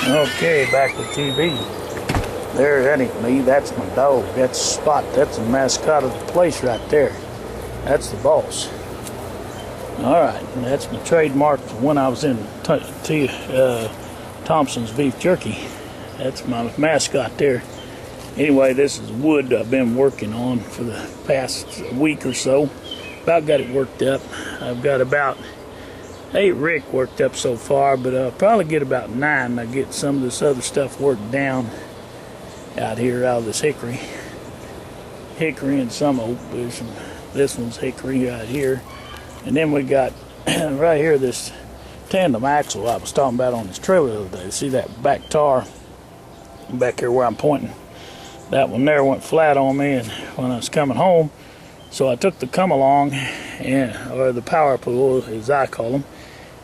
Okay, back with TV. There, that ain't me. That's my dog. That's Spot. That's the mascot of the place right there. That's the boss. All right, and that's my trademark from when I was in Thompson's Beef Jerky. That's my mascot there. Anyway, this is wood I've been working on for the past week or so. About got it worked up. I've got about 8 rick worked up so far, but I'll probably get about 9. I get some of this other stuff worked down out here out of this hickory. Hickory and some oak. This one's hickory right here. And then we got right here this tandem axle I was talking about on this trailer the other day. See that back tar back here where I'm pointing? That one there went flat on me and when I was coming home. So I took the come along, or the power pull as I call them.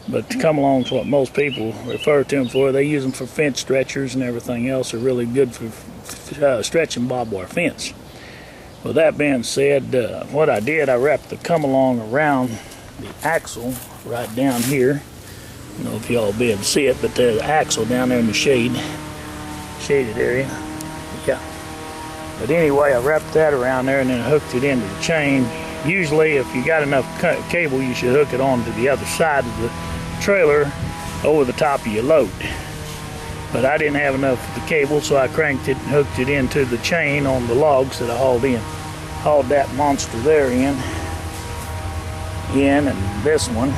But the come along is what most people refer to them for. They use them for fence stretchers and everything else. They're really good for stretching barbed wire fence. With that being said, what I did, I wrapped the come along around the axle right down here. I don't know if y'all will be able to see it, but there's the axle down there in the shaded area. Yeah. But anyway, I wrapped that around there and then hooked it into the chain. Usually, if you got enough cable, you should hook it onto the other side of the trailer over the top of your load. But I didn't have enough of the cable, so I cranked it and hooked it into the chain on the logs that I hauled in. Hauled that monster there in and this one.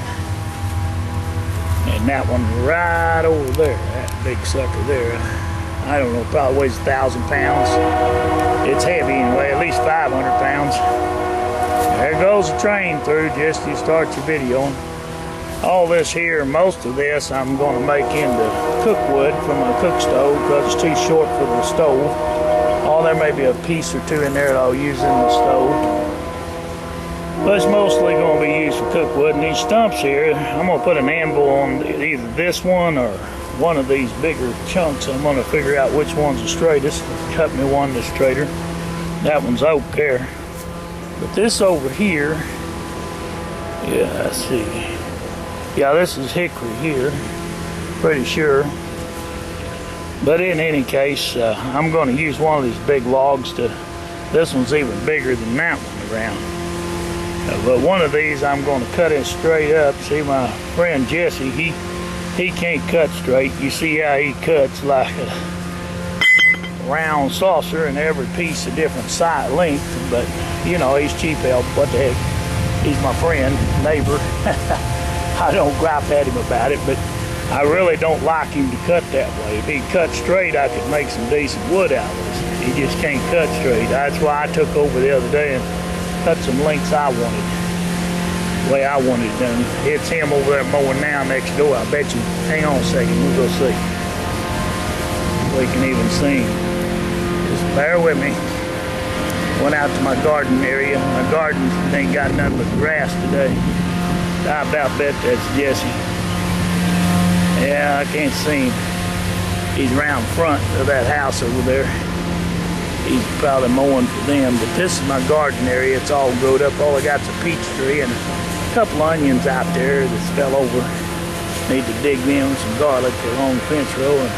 And that one right over there, that big sucker there. I don't know, probably weighs 1,000 pounds. It's heavy anyway, at least 500 pounds. There goes the train through just to start your video. All this here, most of this, I'm going to make into cookwood from my cook stove because it's too short for the stove. There may be a piece or two in there that I'll use in the stove. But it's mostly going to be used for cookwood. And these stumps here, I'm going to put an anvil on either this one or one of these bigger chunks. I'm going to figure out which one's the straightest. Cut me one that's straighter. That one's oak there. But this over here, yeah, I see. Yeah, this is hickory here, pretty sure. But in any case, I'm going to use one of these big logs to, this one's even bigger than that one around. But one of these I'm going to cut it straight up. See, my friend Jesse, he can't cut straight. You see how he cuts like a round saucer and every piece a different side length. But, you know, he's cheap help. What the heck? He's my friend, neighbor. I don't gripe at him about it, but I really don't like him to cut that way. If he cut straight, I could make some decent wood out of it. He just can't cut straight. That's why I took over the other day and cut some lengths I wanted, the way I wanted it done. It's him over there mowing now next door, I bet you. Hang on a second, we'll go see. We can even see him. Just bear with me. Went out to my garden area. My garden ain't got nothing but grass today. I about bet that's Jesse. Yeah, I can't see him. He's around front of that house over there. He's probably mowing for them, but this is my garden area. It's all growed up. All I got's a peach tree and a couple onions out there that fell over. Need to dig them, some garlic along the fence row, and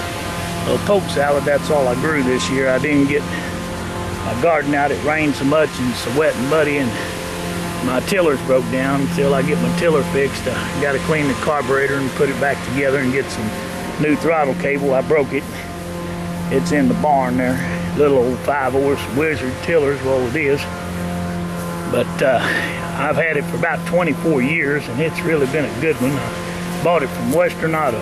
a little poke salad. That's all I grew this year. I didn't get my garden out. It rained so much and so wet and muddy, and my tillers broke down. Until I get my tiller fixed, I got to clean the carburetor and put it back together and get some new throttle cable. I broke it. It's in the barn there. Little old 5-horse Wizard tillers, well it is. But I've had it for about 24 years and it's really been a good one. I bought it from Western Auto.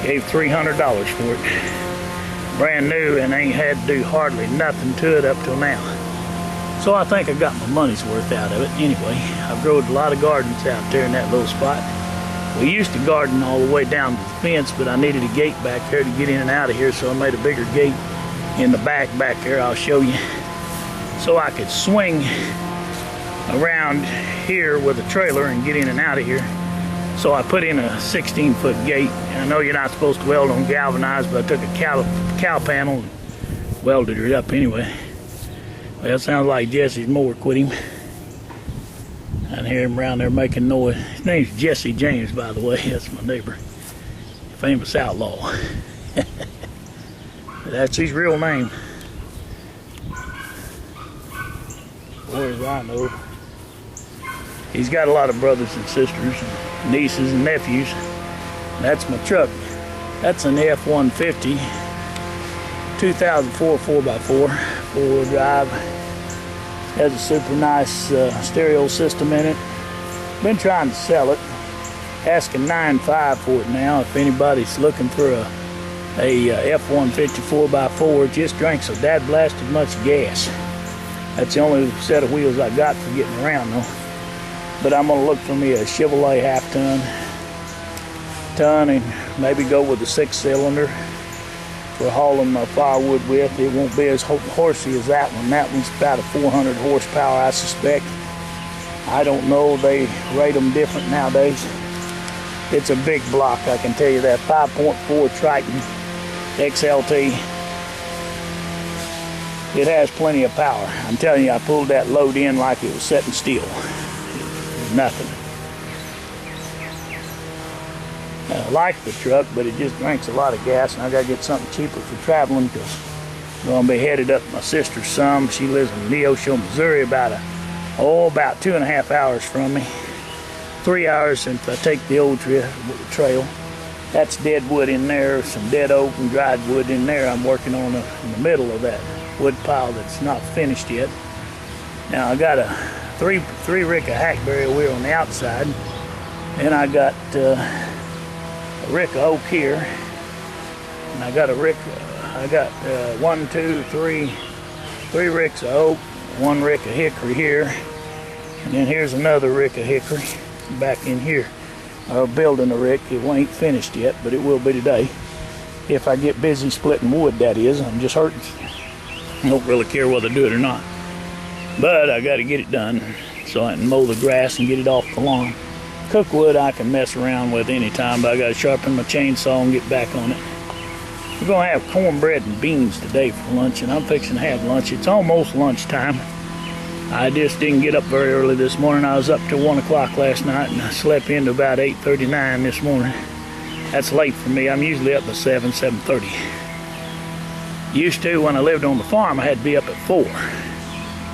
Gave $300 for it. Brand new and ain't had to do hardly nothing to it up till now. So I think I got my money's worth out of it. Anyway, I've grown a lot of gardens out there in that little spot. We used to garden all the way down to the fence, but I needed a gate back there to get in and out of here, so I made a bigger gate in the back there. I'll show you. So I could swing around here with a trailer and get in and out of here. So I put in a 16-foot gate. I know you're not supposed to weld on galvanized, but I took a cow panel and welded it up anyway. Well, it sounds like Jesse's mower quit him. I can hear him around there making noise. His name's Jesse James, by the way. That's my neighbor. Famous outlaw. That's his real name. Or as I know. He's got a lot of brothers and sisters, and nieces and nephews. That's my truck. That's an F-150, 2004 4x4, four-wheel drive. Has a super nice stereo system in it. Been trying to sell it. Asking $9.5 for it now. If anybody's looking for a F-150 4x4, it just drinks so dad blasted much gas. That's the only set of wheels I got for getting around though. But I'm gonna look for me a Chevrolet half-ton, and maybe go with a 6-cylinder for hauling my firewood with. It won't be as horsey as that one. That one's about a 400 horsepower, I suspect. I don't know, they rate them different nowadays. It's a big block, I can tell you that. 5.4 Triton XLT. It has plenty of power. I'm telling you, I pulled that load in like it was setting still. Nothing. I like the truck, but it just drinks a lot of gas, and I gotta get something cheaper for traveling because I'm gonna be headed up to my sister's some. She lives in Neosho, Missouri, about 2.5 hours from me. 3 hours if I take the old trail. That's dead wood in there, some dead oak and dried wood in there. I'm working on in the middle of that wood pile that's not finished yet. Now I got a three rick of hackberry wheel on the outside, and I got a rick of oak here, and I got a rick. I got 3 ricks of oak, 1 rick of hickory here, and then here's another rick of hickory back in here. I'm building a rick. It ain't finished yet, but it will be today. If I get busy splitting wood, that is. I'm just hurting. I don't really care whether I do it or not. But I got to get it done so I can mow the grass and get it off the lawn. Cook wood I can mess around with anytime, but I got to sharpen my chainsaw and get back on it. We're going to have cornbread and beans today for lunch, and I'm fixing to have lunch. It's almost lunchtime. I just didn't get up very early this morning. I was up till 1 o'clock last night, and I slept into about 8:39 this morning. That's late for me. I'm usually up at 7:30. Used to, when I lived on the farm, I had to be up at 4.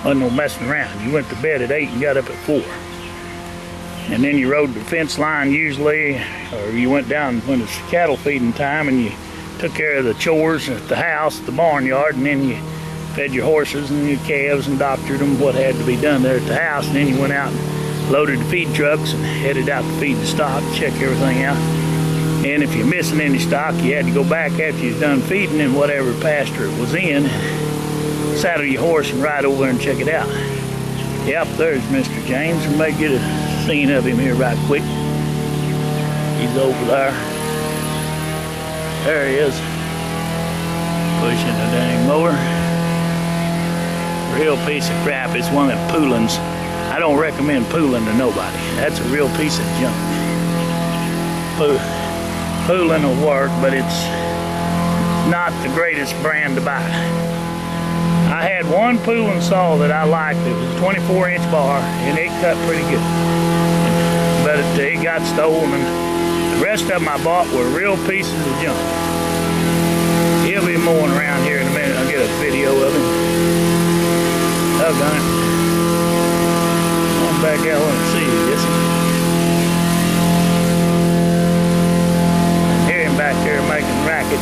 Wasn't no messing around. You went to bed at 8 and got up at 4. And then you rode the fence line usually, or you went down when it's cattle feeding time and you took care of the chores at the house, the barnyard, and then you fed your horses and your calves and doctored them, what had to be done there at the house, and then you went out and loaded the feed trucks and headed out to feed the stock, check everything out. And if you're missing any stock, you had to go back after you're done feeding in whatever pasture it was in, saddle your horse and ride over and check it out. Yep, there's Mr. James. We may get a scene of him here right quick. He's over there. There he is, pushing the dang mower. Real piece of crap. It's one of them poolins. I don't recommend pooling to nobody. That's a real piece of junk. Pooling will work, but it's not the greatest brand to buy. I had one pooling saw that I liked. It was a 24-inch bar, and it cut pretty good. But it got stolen, and the rest of them I bought were real pieces of junk. He'll be mowing around here in a minute. I'll get a video of him. Oh, got it. Come back out and see this. I hear him back there making racket.